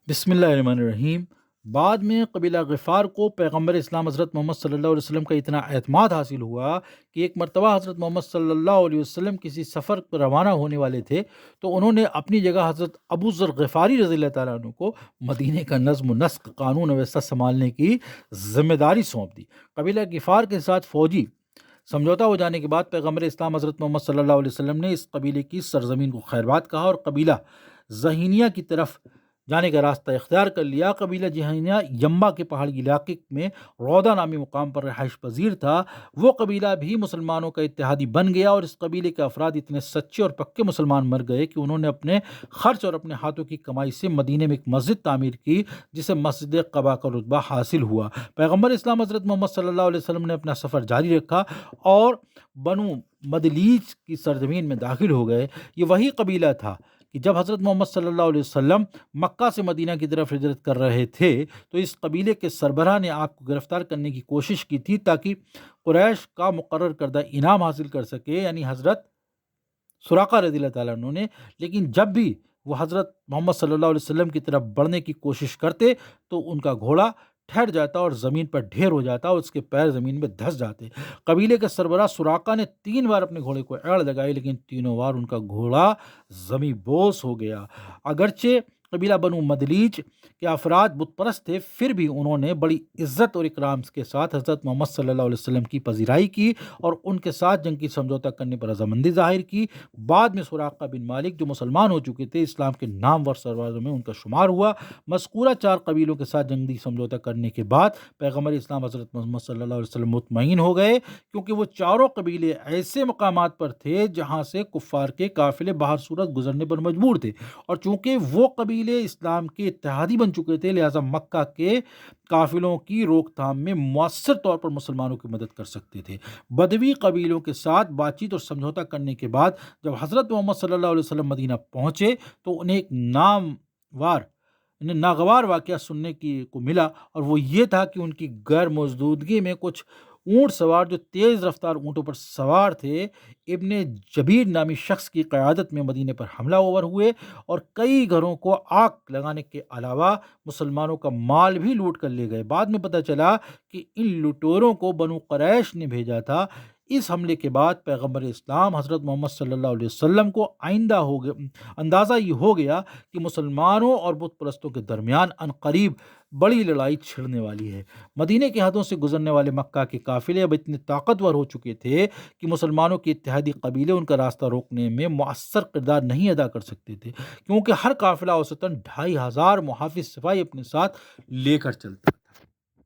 بسم اللہ الرحمن الرحیم۔ بعد میں قبیلہ غفار کو پیغمبر اسلام حضرت محمد صلی اللہ علیہ وسلم کا اتنا اعتماد حاصل ہوا کہ ایک مرتبہ حضرت محمد صلی اللہ علیہ وسلم کسی سفر پر روانہ ہونے والے تھے، تو انہوں نے اپنی جگہ حضرت ابو ذر غفاری رضی اللہ تعالیٰ عنہ کو مدینے کا نظم و نسق، قانون و ویسا سنبھالنے کی ذمہ داری سونپ دی۔ قبیلہ غفار کے ساتھ فوجی سمجھوتا ہو جانے کے بعد پیغمبر اسلام حضرت محمد صلی اللہ علیہ وسلم نے اس قبیلے کی سرزمین کو خیرباد کہا اور قبیلہ ذہینیہ کی طرف جانے کا راستہ اختیار کر لیا۔ قبیلہ جہینیہ یمبا کے پہاڑی علاقے میں رودا نامی مقام پر رہائش پذیر تھا۔ وہ قبیلہ بھی مسلمانوں کا اتحادی بن گیا اور اس قبیلے کے افراد اتنے سچے اور پکے مسلمان مر گئے کہ انہوں نے اپنے خرچ اور اپنے ہاتھوں کی کمائی سے مدینے میں ایک مسجد تعمیر کی جسے مسجد قباء کا رتبہ حاصل ہوا۔ پیغمبر اسلام حضرت محمد صلی اللہ علیہ وسلم نے اپنا سفر جاری رکھا اور بنو مدلیج کی سرزمین میں داخل ہو گئے۔ یہ وہی قبیلہ تھا کہ جب حضرت محمد صلی اللہ علیہ وسلم مکہ سے مدینہ کی طرف ہجرت کر رہے تھے تو اس قبیلے کے سربراہ نے آپ کو گرفتار کرنے کی کوشش کی تھی تاکہ قریش کا مقرر کردہ انعام حاصل کر سکے، یعنی حضرت سراقہ رضی اللہ تعالیٰ عنہ نے۔ لیکن جب بھی وہ حضرت محمد صلی اللہ علیہ وسلم کی طرف بڑھنے کی کوشش کرتے تو ان کا گھوڑا ٹھہر جاتا اور زمین پر ڈھیر ہو جاتا اور اس کے پیر زمین میں دھس جاتے۔ قبیلے کے سربراہ سراقہ نے 3 بار اپنے گھوڑے کو ایڑ لگائی، لیکن تینوں بار ان کا گھوڑا زمیں بوس ہو گیا۔ اگرچہ قبیلہ بنو مدلیج کے افراد بت پرست تھے، پھر بھی انہوں نے بڑی عزت اور اکرام کے ساتھ حضرت محمد صلی اللہ علیہ وسلم کی پذیرائی کی اور ان کے ساتھ جنگ کی سمجھوتا کرنے پر رضامندی ظاہر کی۔ بعد میں سراقہ بن مالک جو مسلمان ہو چکے تھے، اسلام کے نامور سربازوں میں ان کا شمار ہوا۔ مذکورہ 4 قبیلوں کے ساتھ جنگی سمجھوتا کرنے کے بعد پیغمبر اسلام حضرت محمد صلی اللہ علیہ وسلم مطمئن ہو گئے، کیونکہ وہ چاروں قبیلے ایسے مقامات پر تھے جہاں سے کفار کے قافلے بہر صورت گزرنے پر مجبور تھے، اور چونکہ وہ قبیلے اسلام کے اتحادی بن چکے تھے لہٰذا مکہ کے قافلوں کی روک تھام میں مؤثر طور پر مسلمانوں کی مدد کر سکتے تھے۔ بدوی قبیلوں کے ساتھ بات چیت اور سمجھوتا کرنے کے بعد جب حضرت محمد صلی اللہ علیہ وسلم مدینہ پہنچے تو انہیں ایک ناگوار واقعہ سننے کو ملا، اور وہ یہ تھا کہ ان کی غیر موجودگی میں کچھ اونٹ سوار جو تیز رفتار اونٹوں پر سوار تھے ابن جبیر نامی شخص کی قیادت میں مدینے پر حملہ آور ہوئے اور کئی گھروں کو آگ لگانے کے علاوہ مسلمانوں کا مال بھی لوٹ کر لے گئے۔ بعد میں پتہ چلا کہ ان لٹوروں کو بنو قریش نے بھیجا تھا۔ اس حملے کے بعد پیغمبر اسلام حضرت محمد صلی اللہ علیہ وسلم کو اندازہ یہ ہو گیا کہ مسلمانوں اور بت پرستوں کے درمیان عنقریب بڑی لڑائی چھڑنے والی ہے۔ مدینے کے حدوں سے گزرنے والے مکہ کے قافلے اب اتنے طاقتور ہو چکے تھے کہ مسلمانوں کے اتحادی قبیلے ان کا راستہ روکنے میں مؤثر کردار نہیں ادا کر سکتے تھے، کیونکہ ہر قافلہ اوسطاً 2500 محافظ سپاہی اپنے ساتھ لے کر چلتا۔